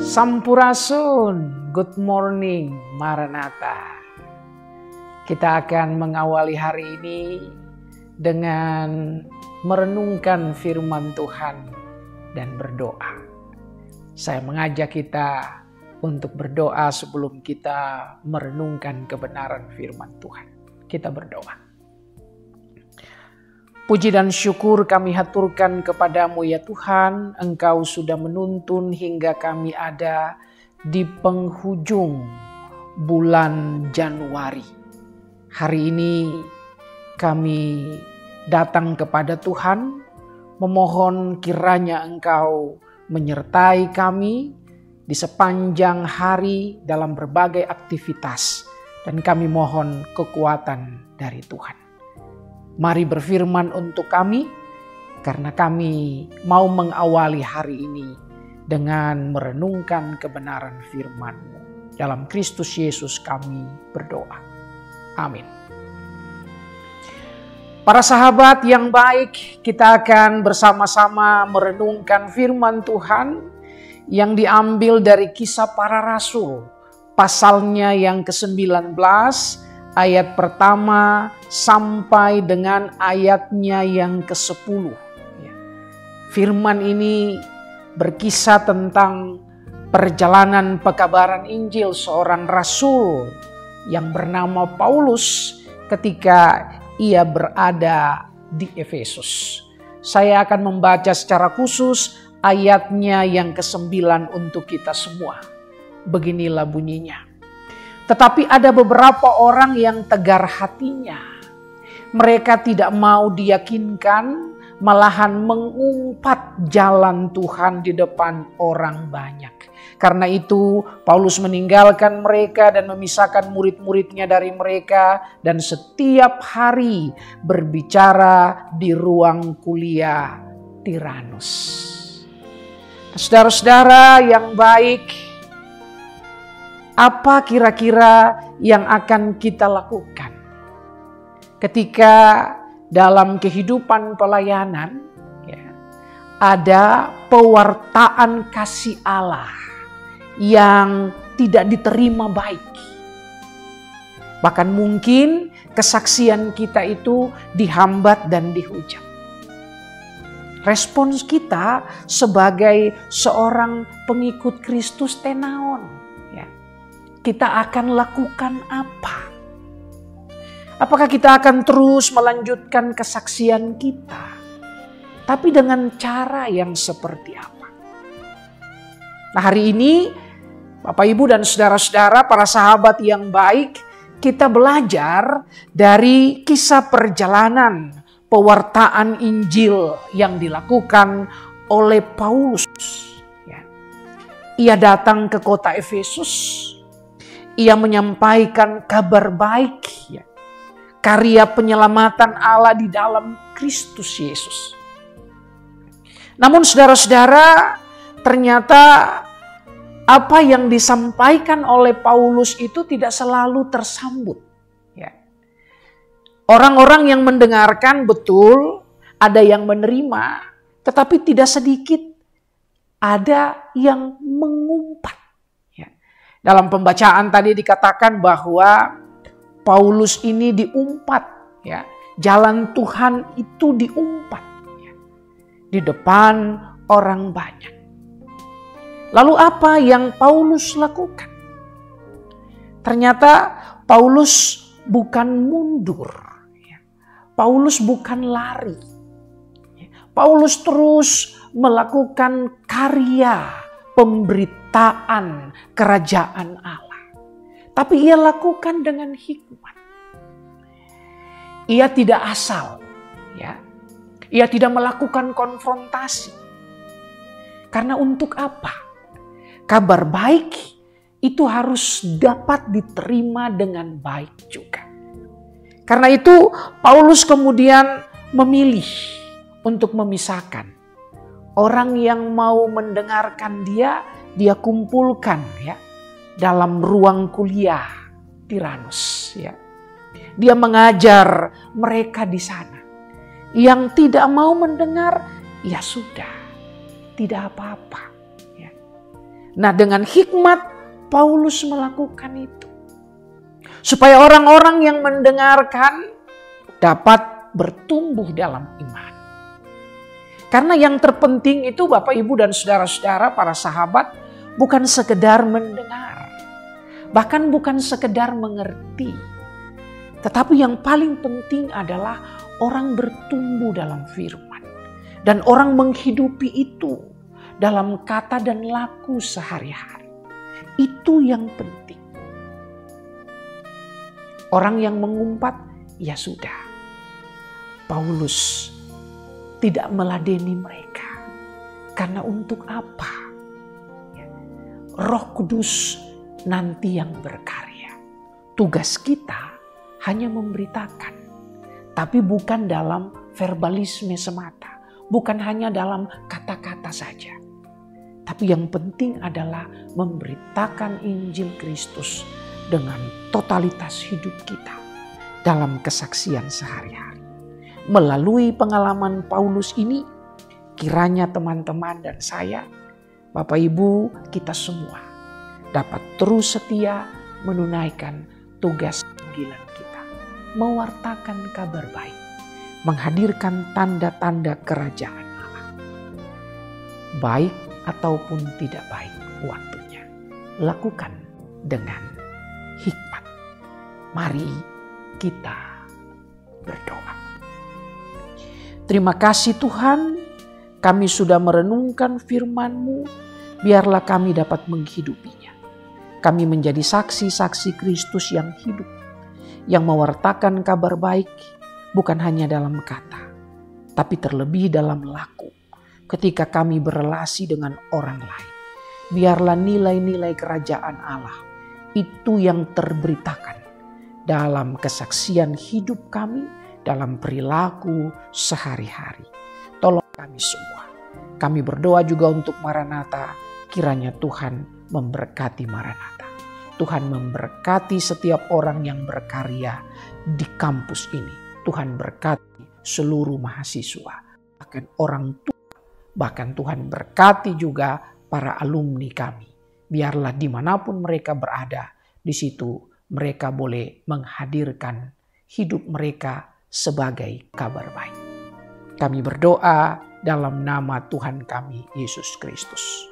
Sampurasun, good morning, Maranatha. Kita akan mengawali hari ini dengan merenungkan firman Tuhan dan berdoa. Saya mengajak kita untuk berdoa sebelum kita merenungkan kebenaran firman Tuhan. Kita berdoa. Puji dan syukur kami haturkan kepadamu ya Tuhan, Engkau sudah menuntun hingga kami ada di penghujung bulan Januari. Hari ini kami datang kepada Tuhan, memohon kiranya Engkau menyertai kami di sepanjang hari dalam berbagai aktivitas, dan kami mohon kekuatan dari Tuhan. Mari berfirman untuk kami, karena kami mau mengawali hari ini dengan merenungkan kebenaran firman-Mu. Dalam Kristus Yesus kami berdoa. Amin. Para sahabat yang baik, kita akan bersama-sama merenungkan firman Tuhan yang diambil dari Kisah Para Rasul, pasalnya yang ke-19, ayat pertama sampai dengan ayatnya yang ke-10. Firman ini berkisah tentang perjalanan pekabaran Injil seorang rasul yang bernama Paulus ketika ia berada di Efesus. Saya akan membaca secara khusus ayatnya yang ke-9 untuk kita semua. Beginilah bunyinya. Tetapi ada beberapa orang yang tegar hatinya. Mereka tidak mau diyakinkan, malahan mengumpat jalan Tuhan di depan orang banyak. Karena itu Paulus meninggalkan mereka dan memisahkan murid-muridnya dari mereka, dan setiap hari berbicara di ruang kuliah Tiranus. Saudara-saudara yang baik, apa kira-kira yang akan kita lakukan ketika dalam kehidupan pelayanan ada pewartaan kasih Allah yang tidak diterima baik? Bahkan mungkin kesaksian kita itu dihambat dan dihujat. Respons kita sebagai seorang pengikut Kristus tenaon? Kita akan lakukan apa? Apakah kita akan terus melanjutkan kesaksian kita, tapi dengan cara yang seperti apa? Nah, hari ini Bapak Ibu dan saudara-saudara, para sahabat yang baik, kita belajar dari kisah perjalanan pewartaan Injil yang dilakukan oleh Paulus. Ia datang ke kota Efesus. Ia menyampaikan kabar baik, karya penyelamatan Allah di dalam Kristus Yesus. Namun saudara-saudara, ternyata apa yang disampaikan oleh Paulus itu tidak selalu tersambut. Orang-orang yang mendengarkan betul, ada yang menerima, tetapi tidak sedikit ada yang mengumpat. Dalam pembacaan tadi dikatakan bahwa Paulus ini diumpat, jalan Tuhan itu diumpat di depan orang banyak. Lalu apa yang Paulus lakukan? Ternyata Paulus bukan mundur, Paulus bukan lari, Paulus terus melakukan karya pemberitaan kerajaan Allah. Tapi ia lakukan dengan hikmat. Ia tidak asal. Ia tidak melakukan konfrontasi. Karena untuk apa? Kabar baik itu harus dapat diterima dengan baik juga. Karena itu Paulus kemudian memilih untuk memisahkan orang yang mau mendengarkan dia kumpulkan dalam ruang kuliah Tiranus. Dia mengajar mereka di sana. Yang tidak mau mendengar, ya sudah, tidak apa-apa. Nah, dengan hikmat Paulus melakukan itu. Supaya orang-orang yang mendengarkan dapat bertumbuh dalam iman. Karena yang terpenting itu Bapak, Ibu, dan saudara-saudara, para sahabat, bukan sekedar mendengar. Bahkan bukan sekedar mengerti. Tetapi yang paling penting adalah orang bertumbuh dalam firman. Dan orang menghidupi itu dalam kata dan laku sehari-hari. Itu yang penting. Orang yang mengumpat, ya sudah. Paulus tidak meladeni mereka. Karena untuk apa? Roh Kudus nanti yang berkarya. Tugas kita hanya memberitakan. Tapi bukan dalam verbalisme semata. Bukan hanya dalam kata-kata saja. Tapi yang penting adalah memberitakan Injil Kristus dengan totalitas hidup kita dalam kesaksian sehari-hari. Melalui pengalaman Paulus ini, kiranya teman-teman dan saya, Bapak Ibu, kita semua dapat terus setia menunaikan tugas panggilan kita. Mewartakan kabar baik, menghadirkan tanda-tanda kerajaan Allah. Baik ataupun tidak baik waktunya, lakukan dengan hikmat. Mari kita berdoa. Terima kasih Tuhan, kami sudah merenungkan firman-Mu, biarlah kami dapat menghidupinya. Kami menjadi saksi-saksi Kristus yang hidup, yang mewartakan kabar baik, bukan hanya dalam kata, tapi terlebih dalam laku. Ketika kami berelasi dengan orang lain, biarlah nilai-nilai kerajaan Allah itu yang terberitakan dalam kesaksian hidup kami, dalam perilaku sehari-hari. Tolong kami semua. Kami berdoa juga untuk Maranatha, kiranya Tuhan memberkati Maranatha. Tuhan memberkati setiap orang yang berkarya di kampus ini. Tuhan berkati seluruh mahasiswa, bahkan orang tua. Bahkan Tuhan berkati juga para alumni kami. Biarlah dimanapun mereka berada, di situ mereka boleh menghadirkan hidup mereka sebagai kabar baik. Kami berdoa dalam nama Tuhan kami, Yesus Kristus.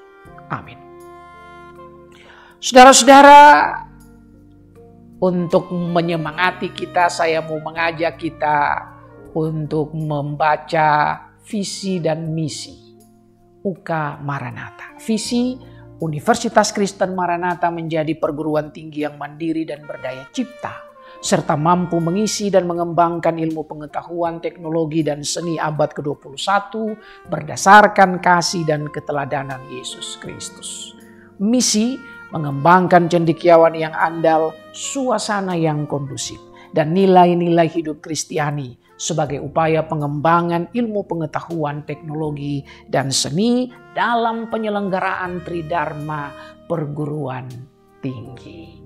Amin. Saudara-saudara, untuk menyemangati kita, saya mau mengajak kita untuk membaca visi dan misi UK Maranatha. Visi Universitas Kristen Maranatha menjadi perguruan tinggi yang mandiri dan berdaya cipta, serta mampu mengisi dan mengembangkan ilmu pengetahuan, teknologi, dan seni abad ke-21 berdasarkan kasih dan keteladanan Yesus Kristus. Misi mengembangkan cendekiawan yang andal, suasana yang kondusif, dan nilai-nilai hidup Kristiani sebagai upaya pengembangan ilmu pengetahuan, teknologi, dan seni dalam penyelenggaraan Tridharma perguruan tinggi.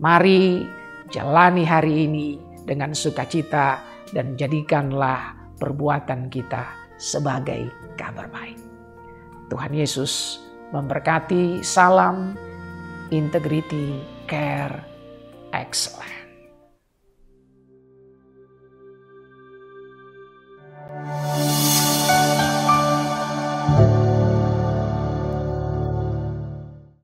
Mari jalani hari ini dengan sukacita dan jadikanlah perbuatan kita sebagai kabar baik. Tuhan Yesus memberkati. Salam integrity, care, excellence.